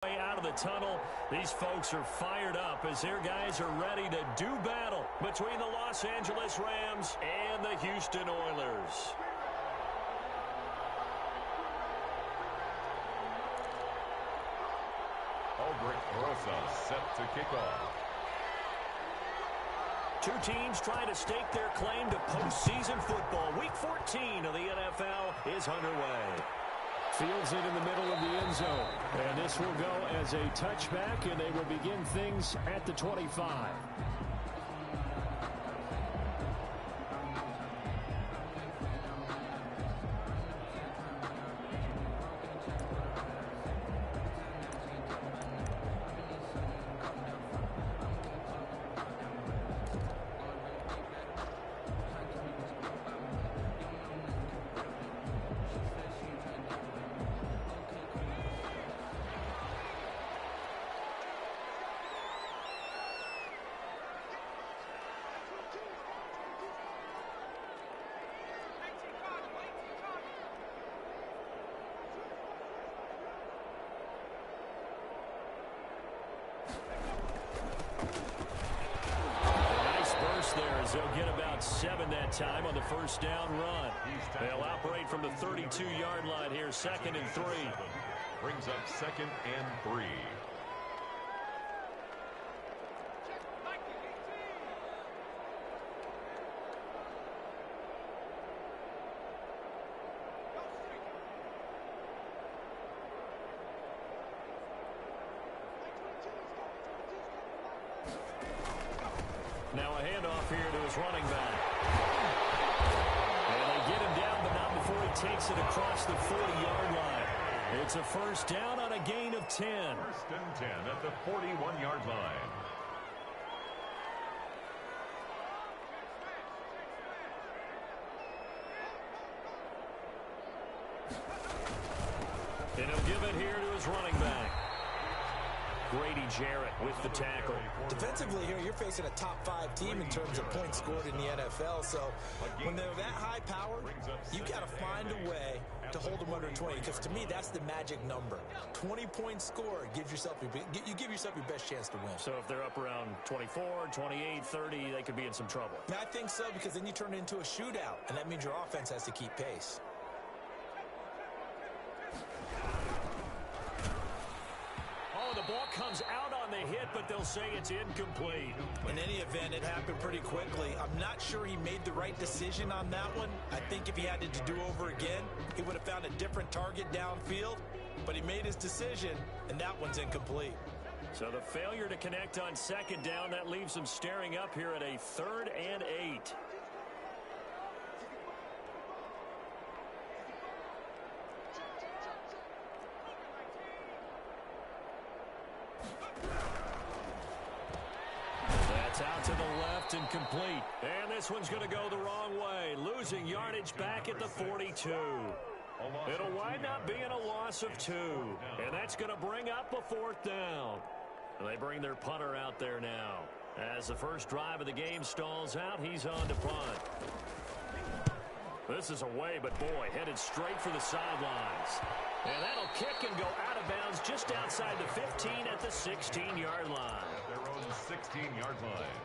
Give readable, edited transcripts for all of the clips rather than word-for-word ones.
Way out of the tunnel, these folks are fired up as their guys are ready to do battle between the Los Angeles Rams and the Houston Oilers. Rosa set to kick off. Two teams trying to stake their claim to postseason football. Week 14 of the NFL is underway. Fields it in the middle of the end zone. And this will go as a touchback, and they will begin things at the 25. There as they'll get about 7 that time on the first down run. They'll operate from the 32-yard line here, 2nd and 3. Brings up 2nd and 3. Now a handoff here to his running back. And they get him down, but not before he takes it across the 40-yard line. It's a first down on a gain of 10. 1st and 10 at the 41-yard line. And he'll give it here to his running back. Grady Jarrett with the tackle. Defensively here, you're facing a top 5 team in terms of points scored in the NFL. So when they're that high powered, you got to find a way to hold them under 20. Because to me, that's the magic number. 20 points scored gives yourself you give yourself your best chance to win. So if they're up around 24, 28, 30, they could be in some trouble. I think so, because then you turn it into a shootout, and that means your offense has to keep pace. The ball comes out on the hit, but they'll say it's incomplete. In any event, it happened pretty quickly. I'm not sure he made the right decision on that one. I think if he had it to do over again, he would have found a different target downfield. But he made his decision, and that one's incomplete. So the failure to connect on 2nd down, that leaves them staring up here at a 3rd and 8. Out to the left and complete. And this one's going to go the wrong way. Losing yardage back at the 42. It'll wind up being a loss of 2. And that's going to bring up a 4th down. And they bring their punter out there now. As the first drive of the game stalls out, he's on to punt. This is away, but boy, headed straight for the sidelines. And that'll kick and go out of bounds just outside the 15 at the 16-yard line. Their own 16-yard line.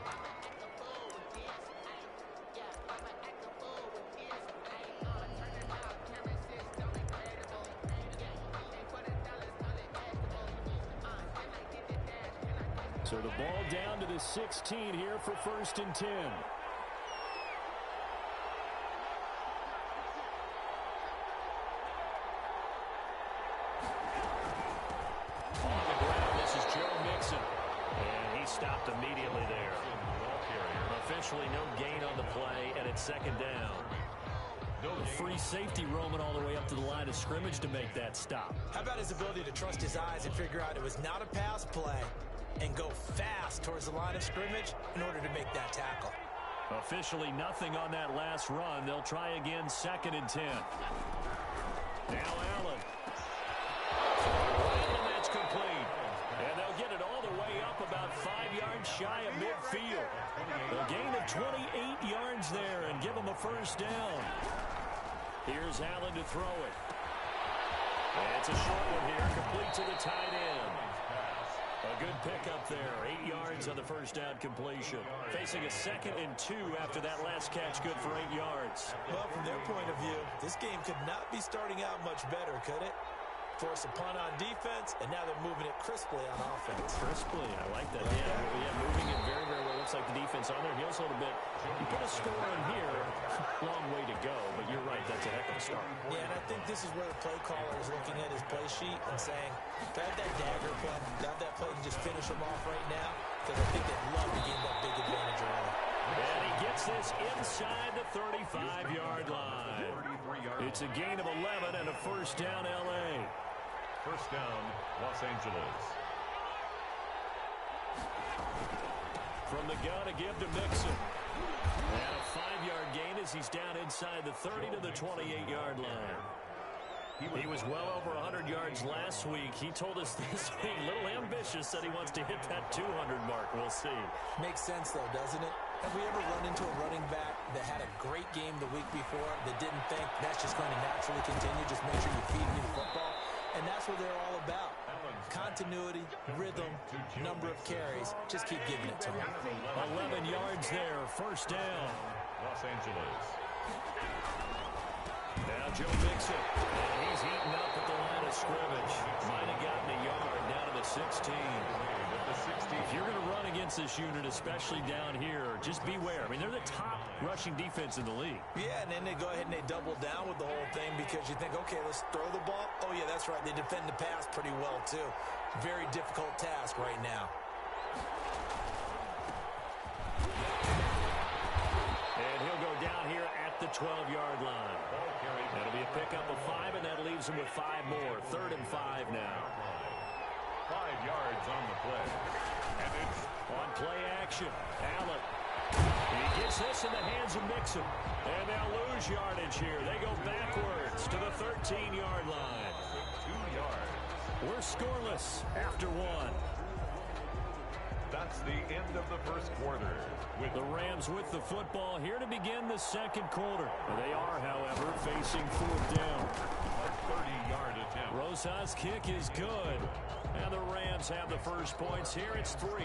So the ball down to the 16 here for 1st and 10. Stopped immediately there. Officially no gain on the play, and it's 2nd down. A free safety roaming all the way up to the line of scrimmage to make that stop. How about his ability to trust his eyes and figure out it was not a pass play and go fast towards the line of scrimmage in order to make that tackle? Officially nothing on that last run. They'll try again, 2nd and 10. Now Allen. And that's complete. And they'll get it all the way up about 5 yards shy of midfield. A gain of 28 yards there and give them a first down. Here's Allen to throw it. And it's a short one here, complete to the tight end. A good pickup there. 8 yards on the first down completion. Facing a 2nd and 2 after that last catch, good for 8 yards. Well, from their point of view, this game could not be starting out much better, could it? Force a punt on defense, and now they're moving it crisply on offense. Crisply, I like that. Yeah, moving it very, very well. Looks like the defense on their heels a little bit. You put a score in here, long way to go, but you're right, that's a heck of a start. Yeah, and I think this is where the play caller is looking at his play sheet and saying, got that dagger play, got that play, and just finish them off right now, because I think they'd love to gain that big advantage early. And he gets this inside the 35-yard line. It's a gain of 11 and a first down, L.A. First down, Los Angeles. From the gun, a give to Mixon. And a 5-yard gain as he's down inside the 30 to the 28-yard line. He was well over 100 yards last week. He told us this week, a little ambitious, said he wants to hit that 200 mark. We'll see. Makes sense, though, doesn't it? Have we ever run into a running back that had a great game the week before that didn't think that's just going to naturally continue? Just make sure you feed me the football. And that's what they're all about. Continuity, rhythm, number of carries. Just keep giving it to them. 11 yards there, first down. Los Angeles. Now Joe Mixon. And he's eaten up at the line of scrimmage. Might have gotten a yard down to the 16. If you're going to run against this unit, especially down here, just beware. I mean, they're the top rushing defense in the league. Yeah, and then they go ahead and they double down with the whole thing because you think, okay, let's throw the ball. Oh, yeah, that's right. They defend the pass pretty well, too. Very difficult task right now. And he'll go down here at the 12-yard line. That'll be a pickup of 5, and that leaves him with 5 more. 3rd and 5 now. 5 yards on the play. And it's on play action. Allen. He gets this in the hands of Mixon. And they'll lose yardage here. They go backwards to the 13-yard line. 2 yards. We're scoreless after 1. That's the end of the first quarter. With the Rams with the football here to begin the second quarter. They are, however, facing 4th down. A 30-yard attempt. Rosas' kick is good. And the Rams have the first points here. It's 3-0.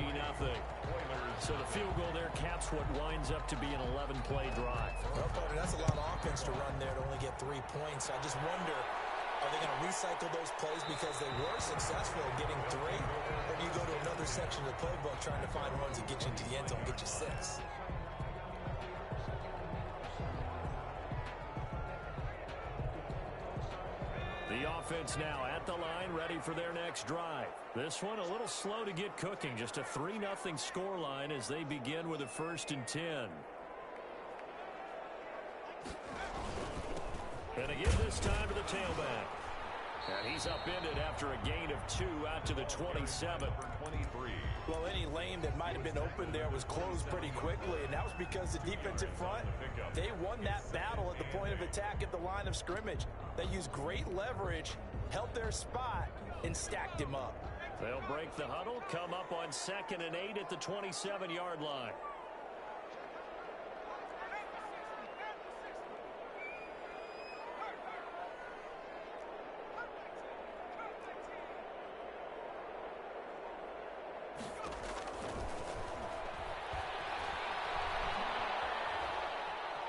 So the field goal there caps what winds up to be an 11-play drive. Well, partner, that's a lot of offense to run there to only get 3 points. I just wonder, are they going to recycle those plays because they were successful in getting 3? Or do you go to another section of the playbook trying to find runs that get you into the end zone and get you 6? The offense now at the line, ready for their next drive. This one a little slow to get cooking. Just a 3-0 scoreline as they begin with a 1st and 10. And again this time to the tailback. And he's upended after a gain of 2 out to the 27. 23. Well, any lane that might have been open there was closed pretty quickly, and that was because the defensive front, they won that battle at the point of attack at the line of scrimmage. They used great leverage, held their spot, and stacked him up. They'll break the huddle, come up on 2nd and 8 at the 27-yard line.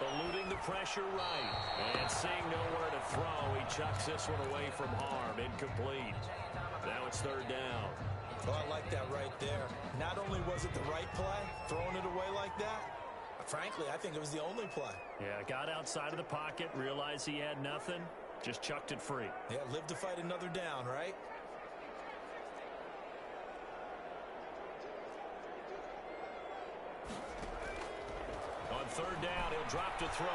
Eluding the pressure right. And seeing nowhere to throw, he chucks this one away from harm. Incomplete. Now it's 3rd down. Oh, I like that right there. Not only was it the right play, throwing it away like that, frankly, I think it was the only play. Yeah, got outside of the pocket, realized he had nothing, just chucked it free. Yeah, live to fight another down, right? On 3rd down, he'll drop to throw.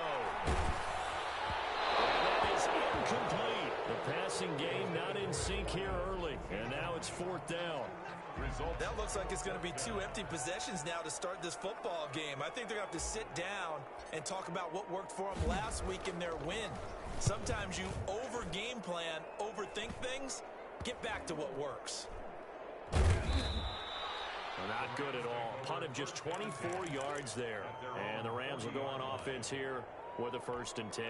And that is incomplete. The passing game not in sync here early. And now it's 4th down. That looks like it's going to be 2 empty possessions now to start this football game. I think they're going to have to sit down and talk about what worked for them last week in their win. Sometimes you over-game plan, overthink things. Get back to what works. Not good at all. Punt of just 24 yards there. And the Rams will go on offense here with a 1st and 10.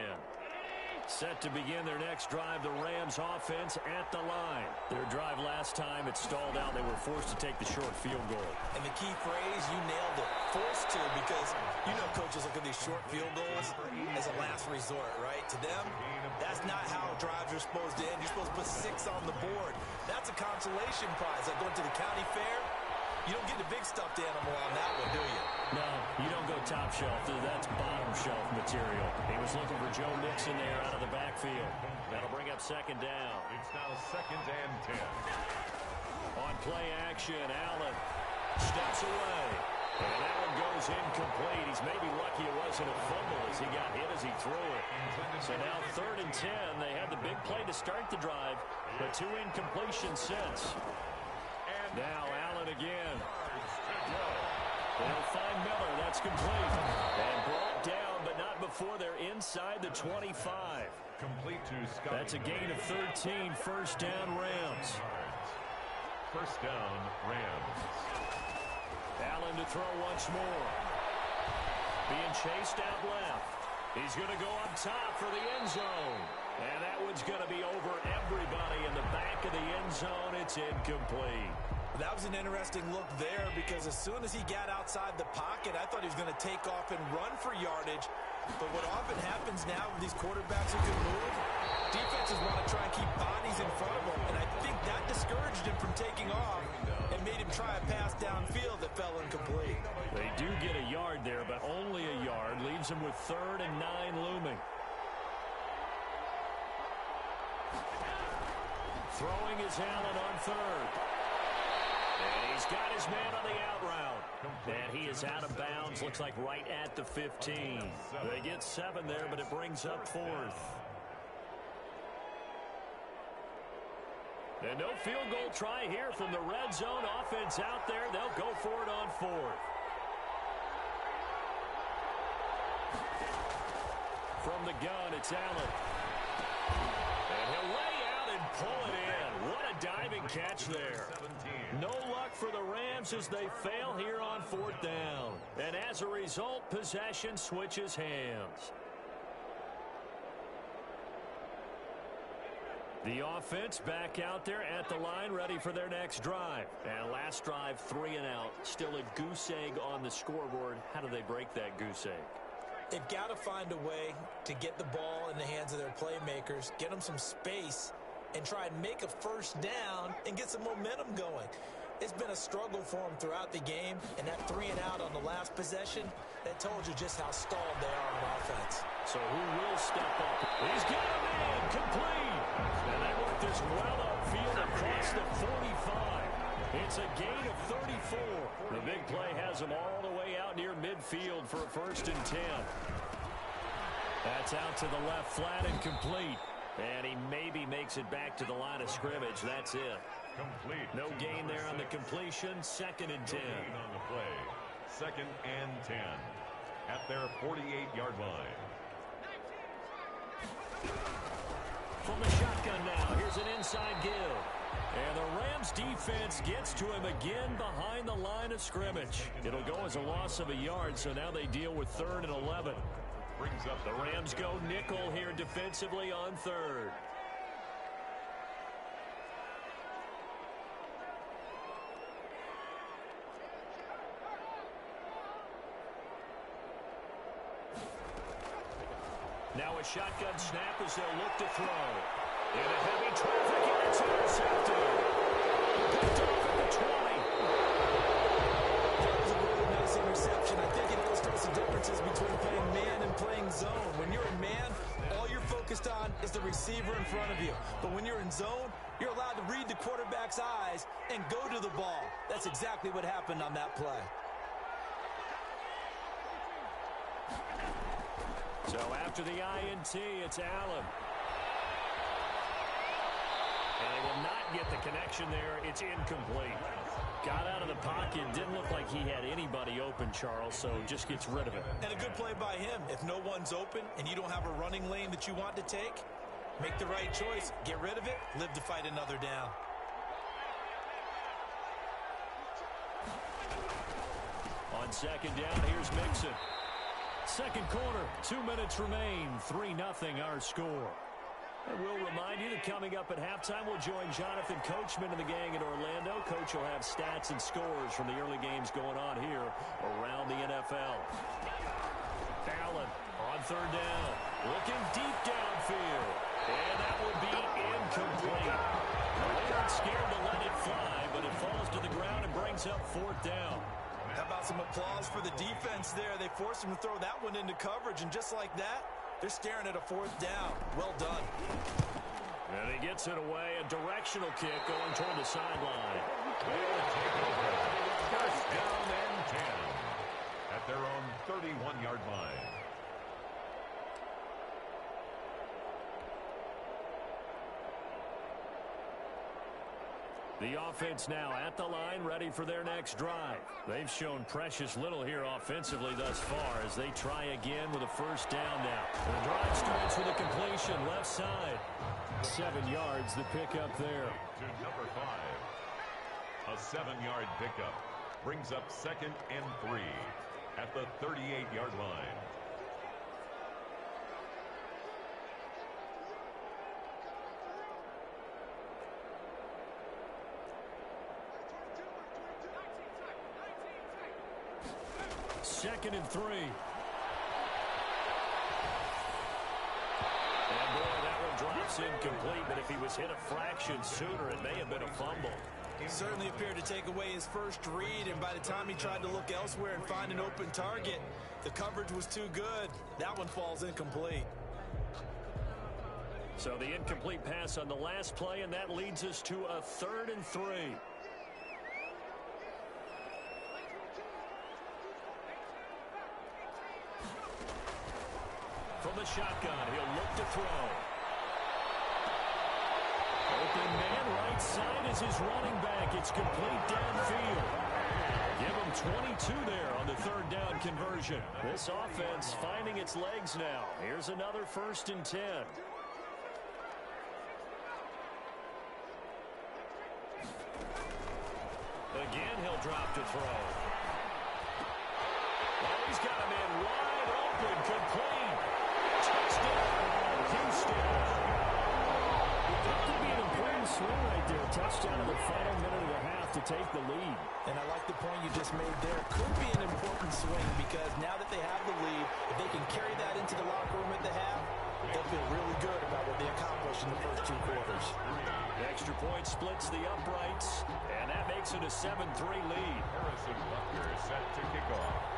Set to begin their next drive, the Rams offense at the line. Their drive last time, it stalled out. They were forced to take the short field goal. And the key phrase, you nailed it. Forced to, because you know coaches look at these short field goals as a last resort, right? To them, that's not how drives are supposed to end. You're supposed to put 6 on the board. That's a consolation prize. Like going to the county fair, you don't get the big stuffed animal on that one, do you? No, you don't go top shelf. That's bottom shelf material. He was looking for Joe Mixon there out of the backfield. That'll bring up second down. It's now 2nd and 10. On play action, Allen steps away. And that one goes incomplete. He's maybe lucky it wasn't a fumble as he got hit as he threw it. So now 3rd and 10. They had the big play to start the drive, but 2 incompletions since. Now Allen again. They'll find Miller. That's complete. And brought down, but not before they're inside the 25. Complete to Scott. That's a gain of 13. First down, Rams. First down, Rams. Allen to throw once more. Being chased out left. He's going to go up top for the end zone. And that one's going to be over everybody in the back of the end zone. It's incomplete. That was an interesting look there because as soon as he got outside the pocket, I thought he was going to take off and run for yardage. But what often happens now with these quarterbacks who can move, defenses want to try and keep bodies in front of them. And I think that discouraged him from taking off and made him try a pass downfield that fell incomplete. They do get a yard there, but only a yard. Leaves him with 3rd and 9 looming. Throwing is Allen on 3rd. And he's got his man on the out route. And he is out of bounds. Looks like right at the 15. They get 7 there, but it brings up 4th. And no field goal try here from the red zone. Offense out there. They'll go for it on 4th. From the gun, it's Allen. And he'll lay out and pull it in. What a diving catch there. No luck for the Rams as they fail here on 4th down. And as a result, possession switches hands. The offense back out there at the line, ready for their next drive. And last drive, 3 and out. Still a goose egg on the scoreboard. How do they break that goose egg? They've got to find a way to get the ball in the hands of their playmakers, get them some space, and try and make a first down and get some momentum going. It's been a struggle for them throughout the game, and that 3 and out on the last possession, that told you just how stalled they are on offense. So who will step up? He's got him in, complete. And they worked this well upfield across the 45. It's a gain of 34. The big play has them all the way out near midfield for a 1st and 10. That's out to the left, flat and complete. And he maybe makes it back to the line of scrimmage. That's it. Complete. No gain there on the completion. 2nd and 10. On the play. 2nd and 10. At their 48-yard line. From the shotgun now. Here's an inside give. And the Rams defense gets to him again behind the line of scrimmage. It'll go as a loss of a yard, so now they deal with 3rd and 11. Brings up The Rams go nickel here defensively on 3rd. Now a shotgun snap as they'll look to throw. In a heavy traffic, and it's intercepted. Picked off at the 20. That was a really nice interception. I think it illustrates the differences between playing man and playing zone. When you're in man, all you're focused on is the receiver in front of you. But when you're in zone, you're allowed to read the quarterback's eyes and go to the ball. That's exactly what happened on that play. So after the INT, it's Allen. And they will not get the connection there. It's incomplete. Got out of the pocket. Didn't look like he had anybody open, Charles, so just gets rid of it. And a good play by him. If no one's open and you don't have a running lane that you want to take, make the right choice. Get rid of it. Live to fight another down. On 2nd down, here's Mixon. Second quarter, 2 minutes remain, 3-0 our score. And we'll remind you that coming up at halftime, we'll join Jonathan Coachman and the gang in Orlando. Coach will have stats and scores from the early games going on here around the NFL. Allen on third down, looking deep downfield. And that will be incomplete. They aren't scared to let it fly, but it falls to the ground and brings up fourth down. How about some applause for the defense there? They forced him to throw that one into coverage, and just like that, they're staring at a fourth down. Well done. And he gets it away. A directional kick going toward the sideline. First down and 10 at their own 31-yard line. The offense now at the line, ready for their next drive. They've shown precious little here offensively thus far as they try again with a first down now. The drive starts with a completion left side. 7 yards, the pickup there. To number 5. A 7-yard pickup brings up 2nd and 3 at the 38-yard line. Second and 3. And boy, that one drops incomplete, but if he was hit a fraction sooner, it may have been a fumble. He certainly appeared to take away his first read, and by the time he tried to look elsewhere and find an open target, the coverage was too good. That one falls incomplete. So the incomplete pass on the last play, and that leads us to a 3rd and 3. From the shotgun, he'll look to throw. Open man, right side is his running back. It's complete downfield. Give him 22 there on the 3rd down conversion. This offense finding its legs now. Here's another 1st and 10. Again, he'll drop to throw. Oh, he's got a man wide open, complete. Touchdown, Houston. That could be an important swing right there. Touchdown in the final minute and a half to take the lead. And I like the point you just made there. Could be an important swing because now that they have the lead, if they can carry that into the locker room at the half, they'll feel really good about what they accomplished in the first 2 quarters. The extra point splits the uprights, and that makes it a 7-3 lead. Harrison Butker set to kick off.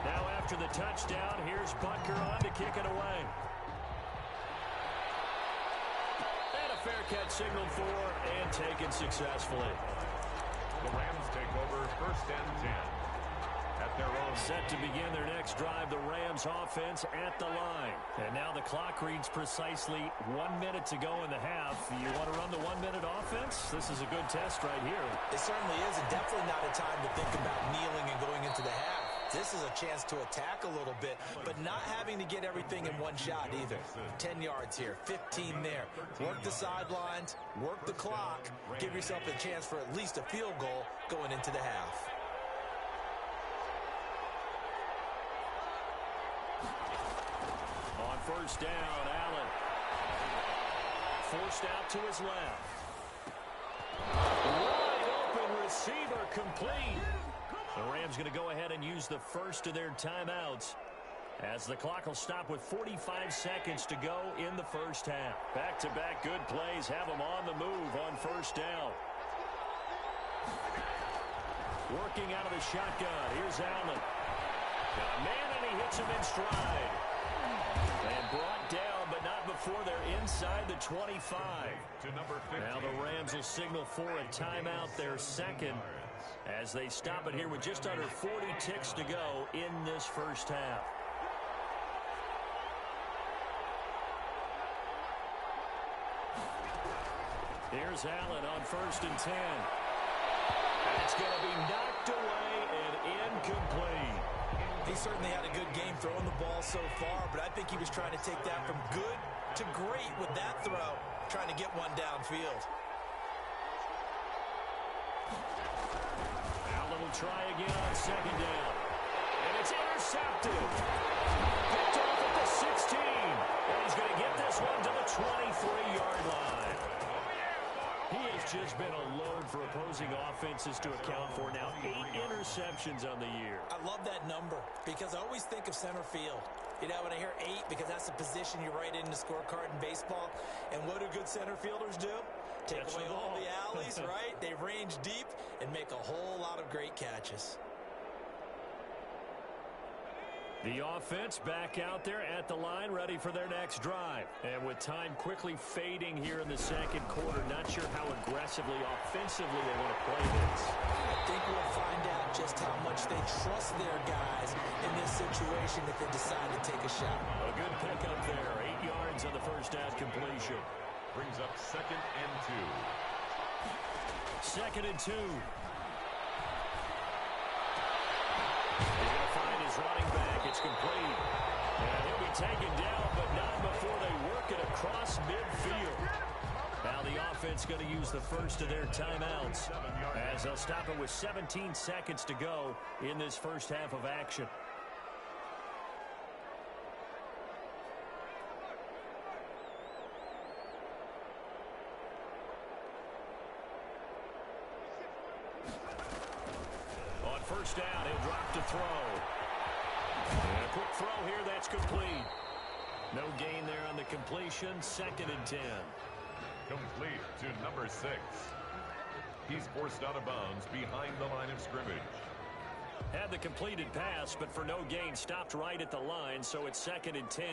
Now after the touchdown, here's Butker on to kick it away. And a fair catch signaled for and taken successfully. The Rams take over 1st and 10 at their own. Set to begin their next drive, the Rams offense at the line. And now the clock reads precisely 1 minute to go in the half. You want to run the 1-minute offense? This is a good test right here. It certainly is, and definitely not a time to think about kneeling and going into the half. This is a chance to attack a little bit, but not having to get everything in one shot either. 10 yards here, 15 there. Work the sidelines, work the clock, give yourself a chance for at least a field goal going into the half. On first down, Allen. Forced out to his left. Wide open receiver, complete. The Rams going to go ahead and use the first of their timeouts as the clock will stop with 45 seconds to go in the first half. Back-to-back good plays have them on the move on first down. Working out of the shotgun. Here's Allen. Got a man, and he hits him in stride. And brought down, but not before they're inside the 25. To number 15. Now the Rams will signal for a timeout, their second, as they stop it here with just under 40 ticks to go in this first half. Here's Allen on 1st and 10. It's going to be knocked away and incomplete. He certainly had a good game throwing the ball so far, but I think he was trying to take that from good to great with that throw, trying to get one downfield. Allen will try again on 2nd down. And it's intercepted. Picked off at the 16. And he's going to get this one to the 23-yard line. He has just been a load for opposing offenses to account for. Now 8 interceptions on the year. I love that number because I always think of center field. You know, when I hear 8, because that's the position you write in the scorecard in baseball. And what do good center fielders do? Take away all the alleys, right? They range deep and make a whole lot of great catches. The offense back out there at the line, ready for their next drive. And with time quickly fading here in the second quarter, not sure how aggressively, offensively they want to play this. I think we'll find out just how much they trust their guys in this situation if they decide to take a shot. A good pickup there, 8 yards on the first down completion. Brings up 2nd and 2. 2nd and 2. He's going to find his running back. It's complete. And he'll be taken down, but not before they work it across midfield. Now the offense going to use the first of their timeouts as they'll stop it with 17 seconds to go in this first half of action. On first down, he'll drop to throw. And a quick throw here, that's complete. No gain there on the completion, 2nd and 10. Complete to number 6. He's forced out of bounds behind the line of scrimmage. Had the completed pass, but for no gain, stopped right at the line, so it's 2nd and 10.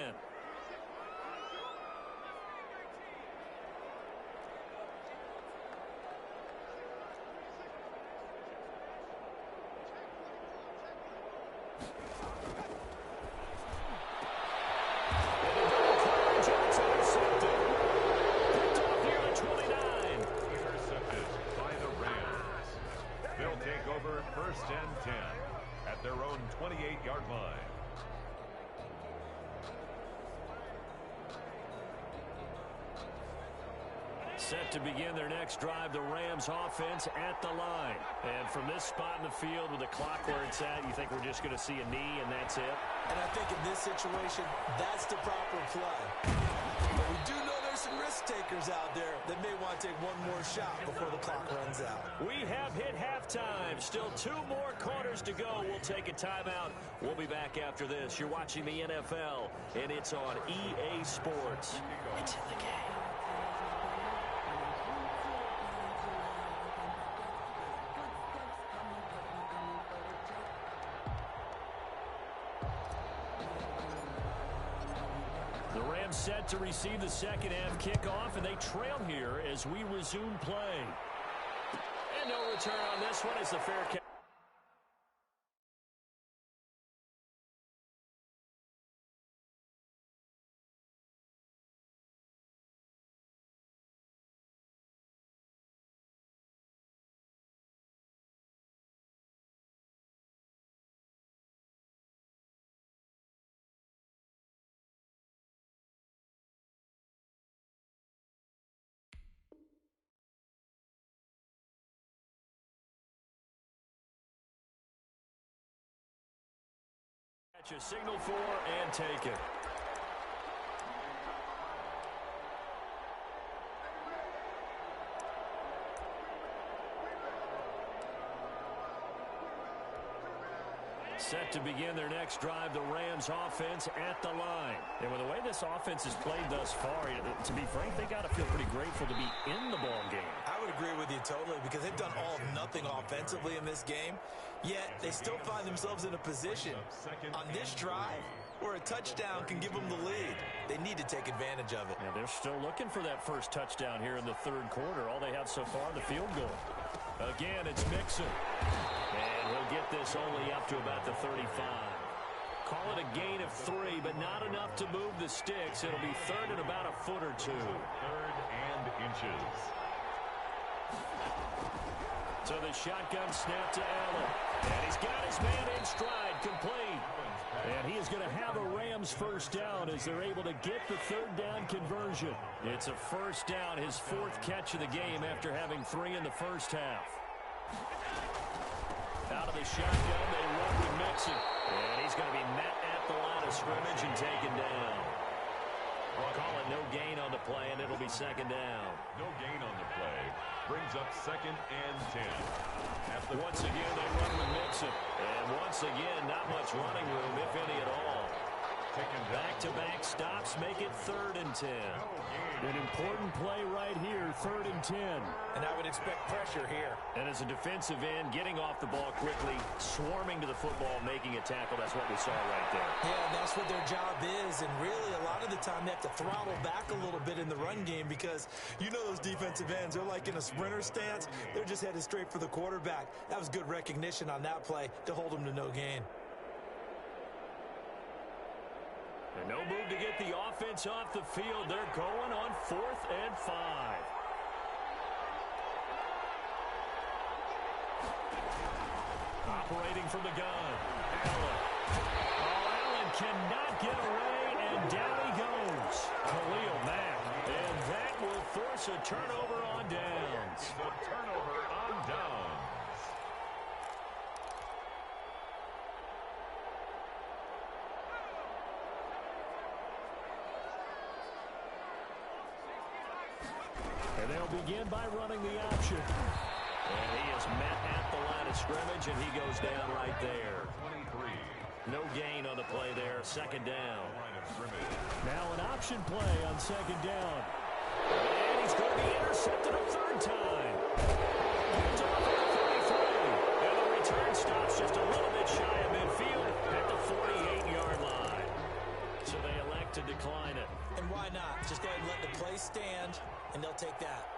First and 10 at their own 28-yard line. Set to begin their next drive, the Rams offense at the line. And from this spot in the field with the clock where it's at, you think we're just going to see a knee and that's it? And I think in this situation, that's the proper play. But we do know there's some risk takers out there that may want to take one more shot before the clock runs out. We have hit halftime. Still 2 more quarters to go. We'll take a timeout. We'll be back after this. You're watching the NFL, and it's on EA Sports. It's in the game. The Rams set to receive the second half kickoff, and they trail here as we resume play. And no return on this one as the fair catch. A signal for and take it. Set to begin their next drive, the Rams offense at the line. And with the way this offense has played thus far, to be frank, they got to feel pretty grateful to be in the ball game. I would agree with you totally because they've done all of nothing offensively in this game, yet they still find themselves in a position on this drive where a touchdown can give them the lead. They need to take advantage of it. Yeah, they're still looking for that first touchdown here in the third quarter. All they have so far, the field goal. Again, it's Mixon. And he'll get this only up to about the 35. Call it a gain of 3, but not enough to move the sticks. It'll be third and about a foot or 2. 3rd and inches. So the shotgun snap to Allen. And he's got his man in stride, complete. And he is going to have a Rams first down as they're able to get the third down conversion. It's a first down, his 4th catch of the game after having 3 in the first half. Out of the shotgun, they run with Mixon. And he's going to be met at the line of scrimmage and taken down. Call it no gain on the play, and it'll be second down. No gain on the play. Brings up 2nd and 10. Once again, they run with Mixon. And once again, not much running room, if any at all. Back-to-back stops make it 3rd and 10. An important play right here, 3rd and 10. And I would expect pressure here. And as a defensive end, getting off the ball quickly, swarming to the football, making a tackle, that's what we saw right there. Yeah, that's what their job is. And really, a lot of the time, they have to throttle back a little bit in the run game because you know those defensive ends, they're like in a sprinter stance. They're just headed straight for the quarterback. That was good recognition on that play to hold them to no gain. And no move to get the offense off the field. They're going on 4th and 5. Operating from the gun. Allen. Oh, Allen cannot get away, and down he goes. Khalil Mack. And that will force a turnover on downs. A turnover on downs. And they'll begin by running the option. And he is met at the line of scrimmage, and he goes down right there. 23. No gain on the play there. 2nd down. Now an option play on 2nd down. And he's going to be intercepted a 3rd time. Picked off at the 33. And the return stops just a little bit shy of midfield at the 48-yard line. So they elect to decline it. And why not? Just go ahead and let the play stand, and they'll take that.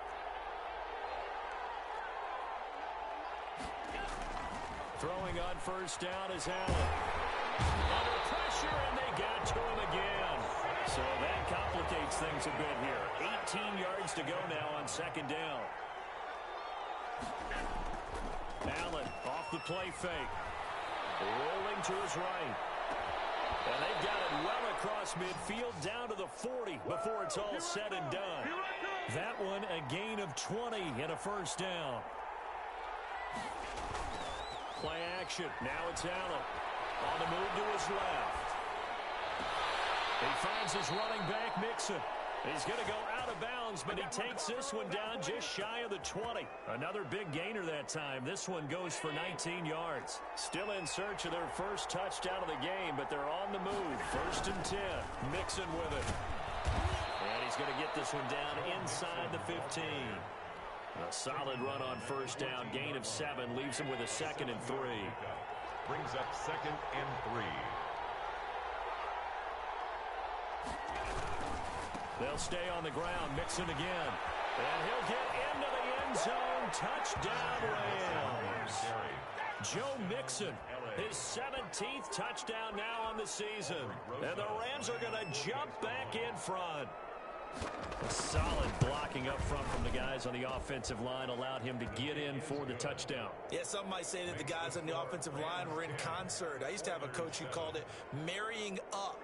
Throwing on 1st down is Allen. Under pressure, and they got to him again. So that complicates things a bit here. 18 yards to go now on 2nd down. Allen off the play fake. Rolling to his right. And they've got it well across midfield down to the 40 before it's all said and done. That one a gain of 20 and a 1st down. Play action. Now it's Allen. On the move to his left. He finds his running back, Mixon. He's going to go out of bounds, but he takes this one down just shy of the 20. Another big gainer that time. This one goes for 19 yards. Still in search of their first touchdown of the game, but they're on the move. 1st and 10. Mixon with it. And he's going to get this one down inside the 15. A solid run on 1st down. Gain of 7 leaves him with a 2nd and 3. Brings up 2nd and 3. They'll stay on the ground. Mixon again. And he'll get into the end zone. Touchdown, Rams. Joe Mixon, his 17th touchdown now on the season. And the Rams are going to jump back in front. A solid blocking up front from the guys on the offensive line allowed him to get in for the touchdown. Yeah, some might say that the guys on the offensive line were in concert. I used to have a coach who called it marrying up,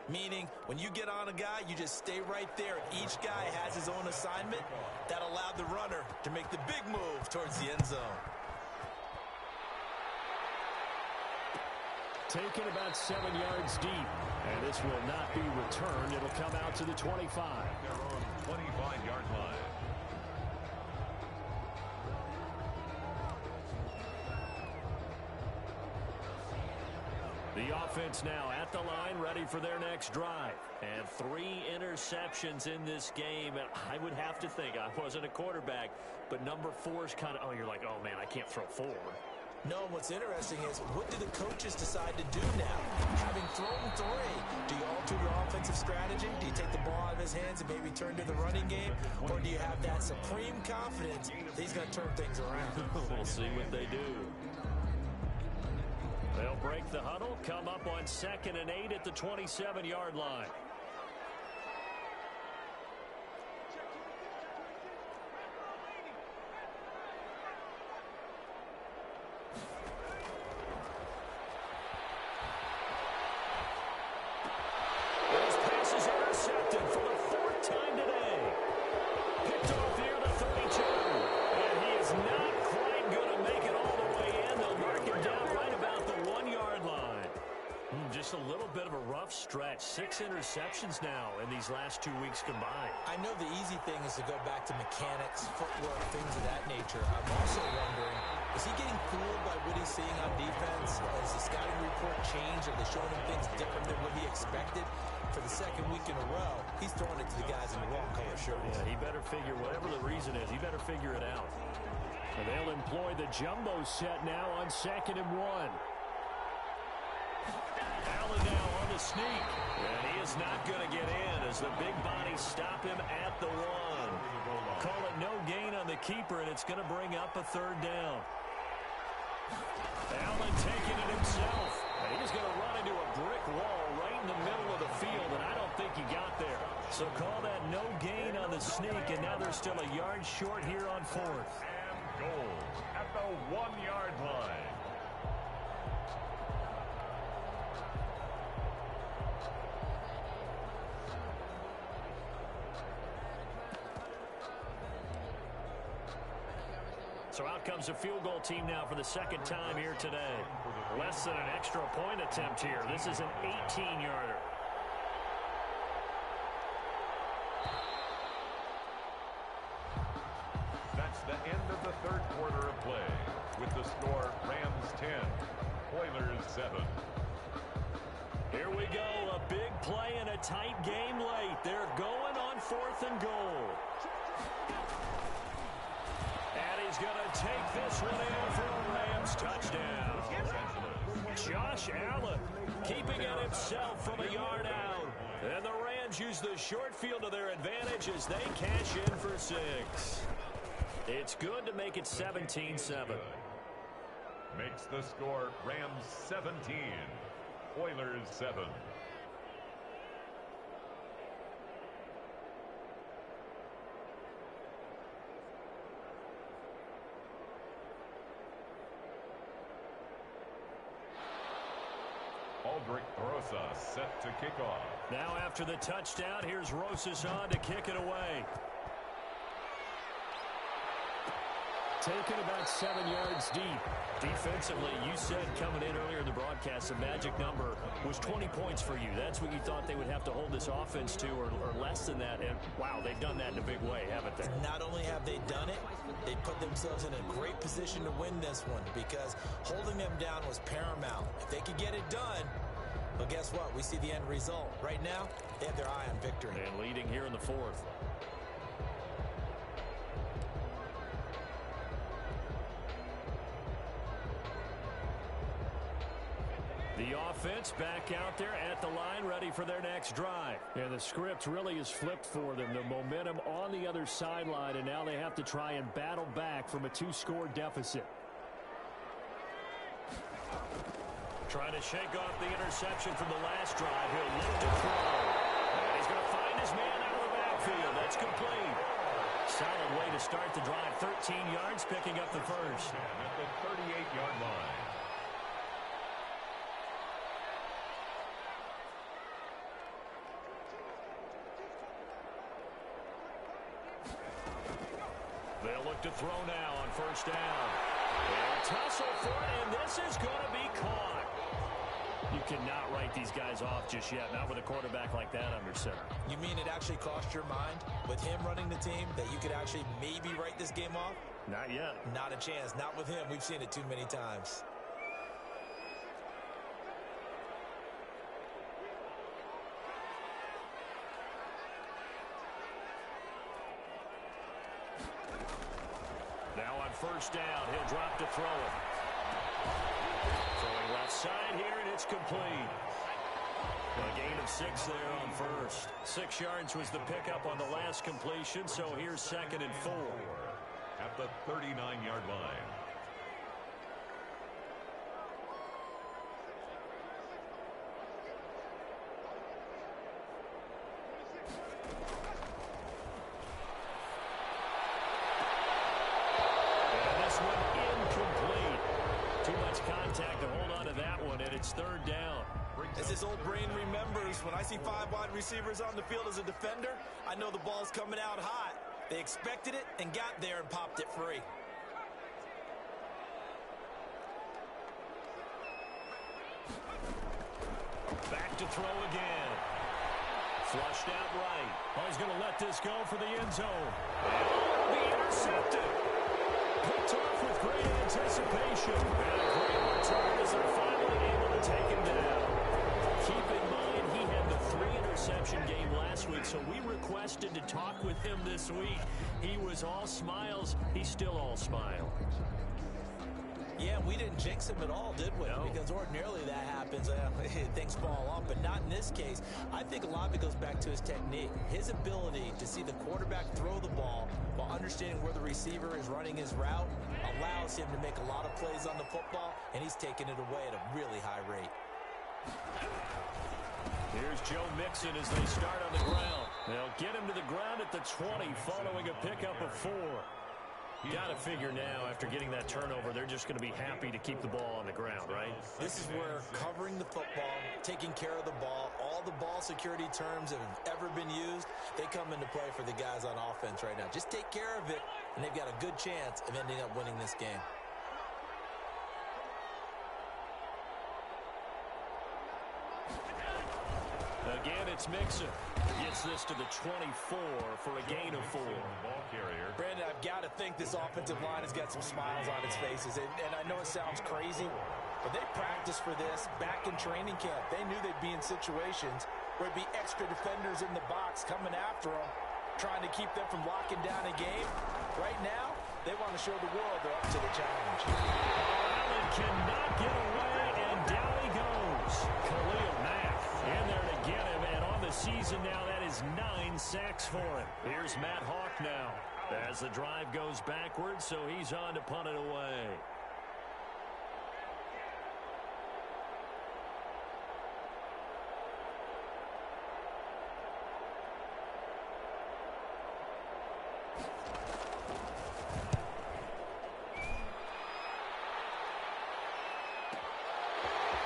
meaning when you get on a guy, you just stay right there. Each guy has his own assignment. That allowed the runner to make the big move towards the end zone. Taken about 7 yards deep. And this will not be returned. It'll come out to the 25. Their own 25-yard line. The offense now at the line, ready for their next drive. And 3 interceptions in this game. And I would have to think, I wasn't a quarterback, but number 4 is kind of, oh, you're like, oh, man, I can't throw 4. No, what's interesting is what do the coaches decide to do now? Having thrown 3, do you alter your offensive strategy? Do you take the ball out of his hands and maybe turn to the running game? Or do you have that supreme confidence that he's going to turn things around? We'll see what they do. They'll break the huddle, come up on 2nd and 8 at the 27-yard line. rough stretch. 6 interceptions now in these last 2 weeks combined. I know the easy thing is to go back to mechanics, footwork, things of that nature. I'm also wondering, is he getting fooled by what he's seeing on defense? Has the scouting report changed? Are they showing him things different than what he expected? For the second week in a row, he's throwing it to the guys in the wrong color shirts. Yeah, he better figure, whatever the reason is, he better figure it out. And they'll employ the jumbo set now on 2nd and 1. Allen now on the sneak. And he is not going to get in as the big bodies stop him at the 1. Call it no gain on the keeper, and it's going to bring up a 3rd down. Allen taking it himself. And he's going to run into a brick wall right in the middle of the field, and I don't think he got there. So call that no gain on the sneak, and now they're still a yard short here on 4th. And goal at the 1-yard line. So out comes the field goal team now for the 2nd time here today. Less than an extra point attempt here. This is an 18-yarder. That's the end of the 3rd quarter of play. With the score, Rams 10, Oilers 7. Here we go. A big play and a tight game late. They're going on 4th and goal. And he's going to take this one in for a Rams touchdown. Josh Allen keeping it himself from a yard out. And the Rams use the short field to their advantage as they cash in for 6. It's good to make it 17-7. Makes the score Rams 17, Oilers 7. Aldrich Rosas set to kick off. Now after the touchdown, here's Rosas on to kick it away. Taken about 7 yards deep. Defensively, you said coming in earlier in the broadcast, the magic number was 20 points for you. That's what you thought they would have to hold this offense to, or less than that. And, wow, they've done that in a big way, haven't they? Not only have they done it, they put themselves in a great position to win this one because holding them down was paramount. If they could get it done, well, guess what? We see the end result. Right now, they have their eye on victory. And leading here in the 4th. The offense back out there at the line, ready for their next drive. And the script really is flipped for them. The momentum on the other sideline, and now they have to try and battle back from a 2-score deficit. Trying to shake off the interception from the last drive. He'll look to throw. And he's going to find his man out of the backfield. That's complete. Solid way to start the drive. 13 yards, picking up the first. At the 38-yard line. They'll look to throw now on 1st down. And tussle for it, and this is going to be caught. You cannot write these guys off just yet, not with a quarterback like that under center. You mean it actually crossed your mind with him running the team that you could actually maybe write this game off? Not yet. Not a chance. Not with him. We've seen it too many times. Now on 1st down, he'll drop to throw it. Throwing left side here, and it's complete. A gain of 6 there on 1st. 6 yards was the pickup on the last completion, so here's 2nd and 4. At the 39-yard line. Contact to hold on to that one, and it's 3rd down. As his old brain remembers, when I see 5 wide receivers on the field as a defender, I know the ball's coming out hot. They expected it and got there and popped it free. Back to throw again. Flushed out right. Oh, he's going to let this go for the end zone. And it'll be intercepted. Picked off with great anticipation. And a great return as they're finally able to take him down. Keep in mind, he had the 3-interception game last week, so we requested to talk with him this week. He was all smiles. He's still all smile. Yeah, we didn't jinx him at all, did we? No. Because ordinarily that happens. Things fall off, but not in this case. I think a lot of it goes back to his technique. His ability to see the quarterback throw the ball while understanding where the receiver is running his route allows him to make a lot of plays on the football, and he's taking it away at a really high rate. Here's Joe Mixon as they start on the ground. They'll get him to the ground at the 20 following a pickup of 4. Got to figure now, after getting that turnover, they're just going to be happy to keep the ball on the ground, right? This is where covering the football, taking care of the ball, all the ball security terms that have ever been used, they come into play for the guys on offense right now. Just take care of it, and they've got a good chance of ending up winning this game. Again, it's Mixon. Gets this to the 24 for a gain of 4. Brandon, I've got to think this offensive line has got some smiles on its faces. And I know it sounds crazy, but they practiced for this back in training camp. They knew they'd be in situations where it'd be extra defenders in the box coming after them, trying to keep them from locking down a game. Right now, they want to show the world they're up to the challenge. Allen cannot get away, and down he goes. Khalil Mack in there to get him, and on the season now, that is 9 sacks for him. Here's Matt Hawk now as the drive goes backwards, so he's on to punt it away.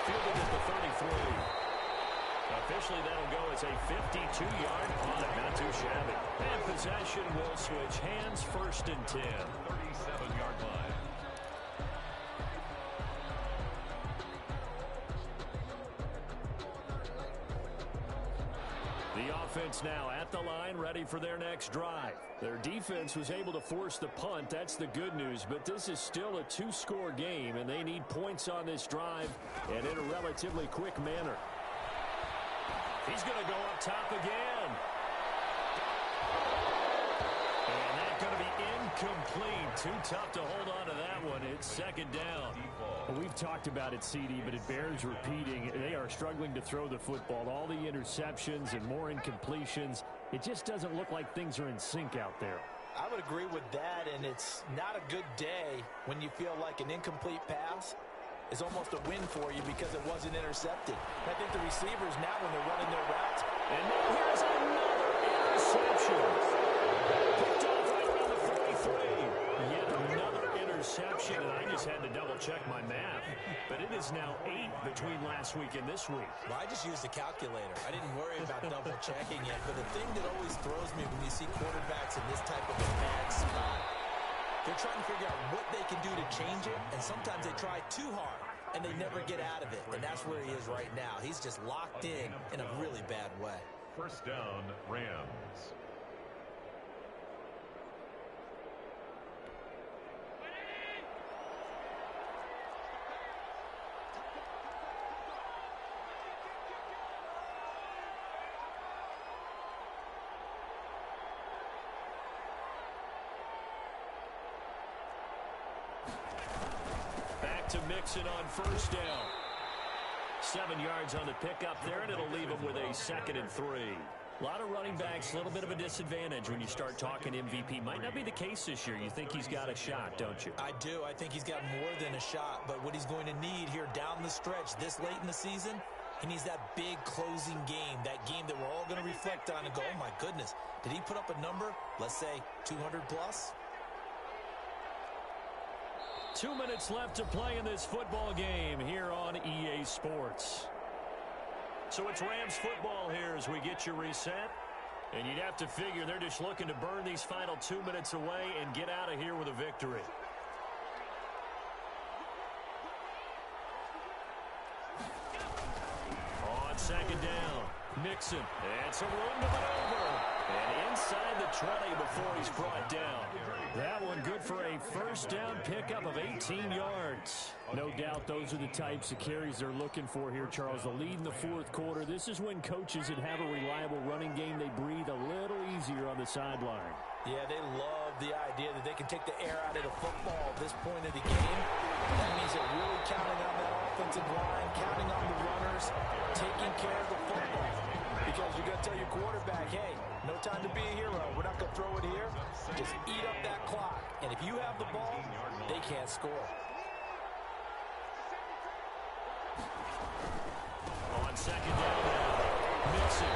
Fielded at the 33. Officially, that'll go as a 52-yard punt. Not too shabby. And possession will switch hands, 1st and 10. 37-yard line. The offense now at the line, ready for their next drive. Their defense was able to force the punt. That's the good news. But this is still a 2-score game, and they need points on this drive and in a relatively quick manner. He's going to go up top again. And that's going to be incomplete. Too tough to hold on to that one. It's 2nd down. Well, we've talked about it, CD, but it bears repeating. They are struggling to throw the football. All the interceptions and more incompletions. It just doesn't look like things are in sync out there. I would agree with that, and it's not a good day when you feel like an incomplete pass is almost a win for you because it wasn't intercepted. I think the receivers now, when they're running their routes, and now here's another interception. Picked off right around the 43. Yet another interception, and I just had to double-check my math. But it is now 8 between last week and this week. Well, I just used a calculator. I didn't worry about double-checking it. But the thing that always throws me when you see quarterbacks in this type of a bad spot, they're trying to figure out what they can do to change it, and sometimes they try too hard, and they never get out of it, and that's where he is right now. He's just locked in a really bad way. 1st down, Rams. To Mixon on 1st down. 7 yards on the pickup there, and it'll leave him with a 2nd and 3. A lot of running backs, a little bit of a disadvantage when you start talking MVP. Might not be the case this year. You think he's got a shot, don't you? I do. I think he's got more than a shot, but what he's going to need here down the stretch this late in the season, he needs that big closing game, that game that we're all going to reflect on and go, oh my goodness, did he put up a number, let's say 200 plus? 2 minutes left to play in this football game here on EA Sports. So it's Rams football here as we get you reset. And you'd have to figure they're just looking to burn these final 2 minutes away and get out of here with a victory. second down. Mixon. And some room to maneuver. And inside the 20 before he's brought down. That one good for a first down pickup of 18 yards. No doubt those are the types of carries they're looking for here, Charles. The lead in the fourth quarter. This is when coaches that have a reliable running game, they breathe a little easier on the sideline. Yeah, they love the idea that they can take the air out of the football at this point of the game. That means they're really counting on that offensive line, counting on the runners, taking care of the football. Because you're going to tell your quarterback, hey, no time to be a hero. We're not going to throw it here. Just eat up that clock. And if you have the ball, they can't score. On second down now, Mixon.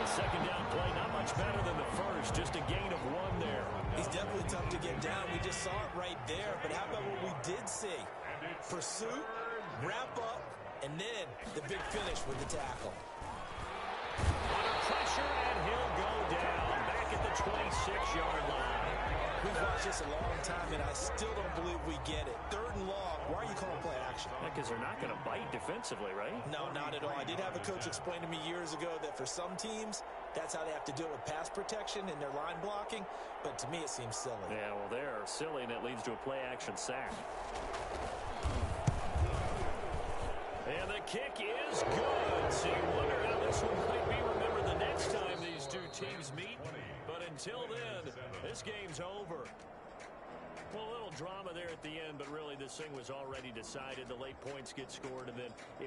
The second down play, not much better than the first. Just a gain of 1 there. He's definitely tough to get down. We just saw it right there. But how about what we did see? Pursuit, wrap up, and then the big finish with the tackle. Under pressure, and he'll go down back at the 26-yard line. We've watched this a long time, and I still don't believe we get it. 3rd and long. Why are you calling play action? Because they're not going to bite defensively, right? No, not at all. I did have a coach explain to me years ago that for some teams, that's how they have to deal with pass protection and their line blocking. But to me, it seems silly. Yeah, well, they're silly, and it leads to a play-action sack. And the kick is good. So you wonder how this one might be remembered the next time these two teams meet. But until then, this game's over. Well, a little drama there at the end, but really this thing was already decided. The late points get scored, and then